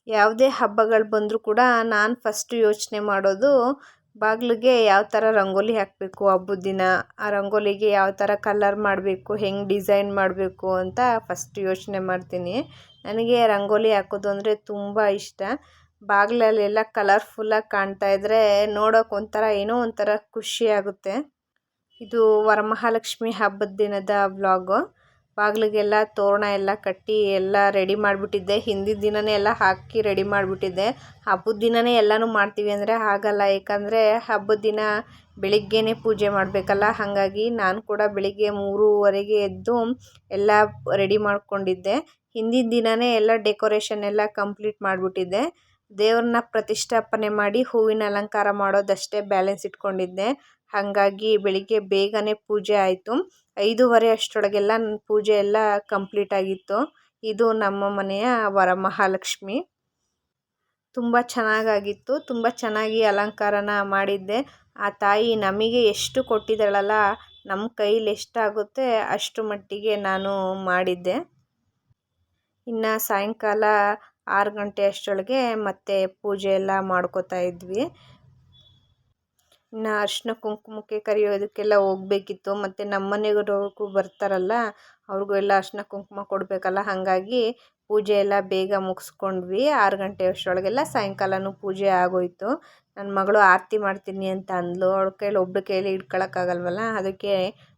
ಯಾವುದೇ ಹಬ್ಬಗಳು ಬಂದರೂ ಕೂಡ ನಾನು ಫಸ್ಟ್ ಯೋಚನೆ ಮಾಡೋದು ಬಾಗಿಲಿಗೆ ಯಾವ ಥರ ರಂಗೋಲಿ ಹಾಕಬೇಕು ಹಬ್ಬದ ದಿನ, ಆ ರಂಗೋಲಿಗೆ ಯಾವ ಥರ ಕಲರ್ ಮಾಡಬೇಕು, ಹೆಂಗೆ ಡಿಸೈನ್ ಮಾಡಬೇಕು ಅಂತ ಫಸ್ಟ್ ಯೋಚನೆ ಮಾಡ್ತೀನಿ. ನನಗೆ ರಂಗೋಲಿ ಹಾಕೋದು ಅಂದರೆ ತುಂಬ ಇಷ್ಟ. ಬಾಗಿಲಲ್ಲೆಲ್ಲ ಕಲರ್ಫುಲ್ಲಾಗಿ ಕಾಣ್ತಾ ಇದ್ದರೆ ನೋಡೋಕೆ ಒಂಥರ ಏನೋ ಒಂಥರ ಖುಷಿ ಆಗುತ್ತೆ. ಇದು ವರಮಹಾಲಕ್ಷ್ಮಿ ಹಬ್ಬದ ದಿನದ ವ್ಲಾಗು. ಬಾಗಿಲಿಗೆಲ್ಲ ತೋರಣ ಎಲ್ಲ ಕಟ್ಟಿ ಎಲ್ಲ ರೆಡಿ ಮಾಡಿಬಿಟ್ಟಿದ್ದೆ. ಹಿಂದಿನ ದಿನವೇ ಎಲ್ಲ ಹಾಕಿ ರೆಡಿ ಮಾಡಿಬಿಟ್ಟಿದ್ದೆ. ಹಬ್ಬದ ದಿನವೇ ಎಲ್ಲನೂ ಮಾಡ್ತೀವಿ ಅಂದರೆ ಆಗಲ್ಲ, ಏಕೆಂದರೆ ಹಬ್ಬದ ದಿನ ಬೆಳಿಗ್ಗೆನೇ ಪೂಜೆ ಮಾಡಬೇಕಲ್ಲ. ಹಾಗಾಗಿ ನಾನು ಕೂಡ ಬೆಳಿಗ್ಗೆ 3:30ಗೆ ಎದ್ದು ಎಲ್ಲ ರೆಡಿ ಮಾಡ್ಕೊಂಡಿದ್ದೆ. ಹಿಂದಿನ ದಿನವೇ ಎಲ್ಲ ಡೆಕೋರೇಷನ್ ಎಲ್ಲ ಕಂಪ್ಲೀಟ್ ಮಾಡಿಬಿಟ್ಟಿದ್ದೆ. ದೇವ್ರನ್ನ ಪ್ರತಿಷ್ಠಾಪನೆ ಮಾಡಿ ಹೂವಿನ ಅಲಂಕಾರ ಮಾಡೋದಷ್ಟೇ ಬ್ಯಾಲೆನ್ಸ್ ಇಟ್ಕೊಂಡಿದ್ದೆ. ಹಾಗಾಗಿ ಬೆಳಿಗ್ಗೆ ಬೇಗನೆ ಪೂಜೆ ಆಯಿತು. 5:30 ಅಷ್ಟರೊಳಗೆಲ್ಲ ನನ್ನ ಪೂಜೆ ಎಲ್ಲ ಕಂಪ್ಲೀಟ್ ಆಗಿತ್ತು. ಇದು ನಮ್ಮ ಮನೆಯ ವರಮಹಾಲಕ್ಷ್ಮಿ. ತುಂಬ ಚೆನ್ನಾಗಾಗಿತ್ತು. ತುಂಬ ಚೆನ್ನಾಗಿ ಅಲಂಕಾರನ ಮಾಡಿದ್ದೆ. ಆ ತಾಯಿ ನಮಗೆ ಎಷ್ಟು ಕೊಟ್ಟಿದ್ದಾಳಲ್ಲ, ನಮ್ಮ ಕೈಲಿ ಎಷ್ಟಾಗುತ್ತೆ ಅಷ್ಟು ಮಟ್ಟಿಗೆ ನಾನು ಮಾಡಿದ್ದೆ. ಇನ್ನು ಸಾಯಂಕಾಲ 6 ಗಂಟೆ ಅಷ್ಟರೊಳಗೆ ಮತ್ತೆ ಪೂಜೆ ಎಲ್ಲ ಮಾಡ್ಕೋತಾ ಇದ್ವಿ. ಇನ್ನು ಅರಿಶಿನ ಕುಂಕುಮಕ್ಕೆ ಕರಿಯೋದಕ್ಕೆಲ್ಲ ಹೋಗಬೇಕಿತ್ತು. ಮತ್ತು ನಮ್ಮ ಮನೆಯವರೆಗೂ ಬರ್ತಾರಲ್ಲ, ಅವ್ರಿಗೂ ಎಲ್ಲ ಅರಿಶಿನ ಕುಂಕುಮ ಕೊಡಬೇಕಲ್ಲ. ಹಾಗಾಗಿ ಪೂಜೆ ಎಲ್ಲ ಬೇಗ ಮುಗಿಸ್ಕೊಂಡ್ವಿ. 6 ಗಂಟೆ ಅಷ್ಟರೊಳಗೆಲ್ಲ ಸಾಯಂಕಾಲನೂ ಪೂಜೆ ಆಗೋಯಿತು. ನನ್ನ ಮಗಳು ಆರತಿ ಮಾಡ್ತೀನಿ ಅಂತ ಅಂದಳು. ಅವಳ ಕೈಲಿ ಒಬ್ಬರ ಕೈಲಿ ಹಿಡ್ಕೊಳಕ್ಕಾಗಲ್ವಲ್ಲ, ಅದಕ್ಕೆ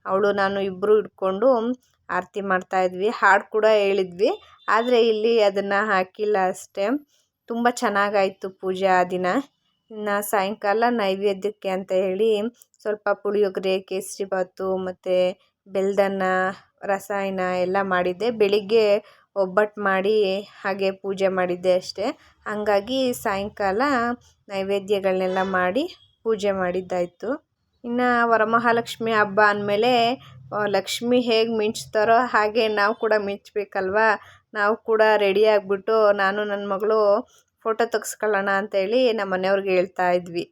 ಅವಳು ನಾನು ಇಬ್ಬರು ಹಿಡ್ಕೊಂಡು ಆರತಿ ಮಾಡ್ತಾಯಿದ್ವಿ. ಹಾಡು ಕೂಡ ಹೇಳಿದ್ವಿ, ಆದರೆ ಇಲ್ಲಿ ಅದನ್ನು ಹಾಕಿಲ್ಲ ಅಷ್ಟೇ. ತುಂಬ ಚೆನ್ನಾಗಾಯಿತು ಪೂಜೆ ಆ ದಿನ. ಇನ್ನು ಸಾಯಂಕಾಲ ನೈವೇದ್ಯಕ್ಕೆ ಅಂತ ಹೇಳಿ ಸ್ವಲ್ಪ ಪುಳಿಯೋಗರೆ, ಕೇಸರಿಬಾತು ಮತ್ತು ಬೆಲ್ಲದನ್ನ, ರಸಾಯನ ಎಲ್ಲ ಮಾಡಿದ್ದೆ. ಬೆಳಿಗ್ಗೆ ಒಬ್ಬಟ್ಟು ಮಾಡಿ ಹಾಗೆ ಪೂಜೆ ಮಾಡಿದ್ದೆ ಅಷ್ಟೇ. ಹಾಗಾಗಿ ಸಾಯಂಕಾಲ ನೈವೇದ್ಯಗಳನ್ನೆಲ್ಲ ಮಾಡಿ ಪೂಜೆ ಮಾಡಿದ್ದಾಯಿತು. ಇನ್ನು ವರಮಹಾಲಕ್ಷ್ಮಿ ಹಬ್ಬ ಅಂದಮೇಲೆ ಲಕ್ಷ್ಮಿ ಹೇಗೆ ಮಿಂಚ್ತಾರೋ ಹಾಗೆ ನಾವು ಕೂಡ ಮಿಂಚಬೇಕಲ್ವ. ನಾವು ಕೂಡ ರೆಡಿ ಆಗಿಬಿಟ್ಟು ನಾನು ನನ್ನ ಮಗಳು ಫೋಟೋ ತೆಗೆಸ್ಕೊಳ್ಳೋಣ ಅಂತೇಳಿ ನಮ್ಮ ಮನೆಯವ್ರಿಗೆ ಹೇಳ್ತಾ ಇದ್ವಿ.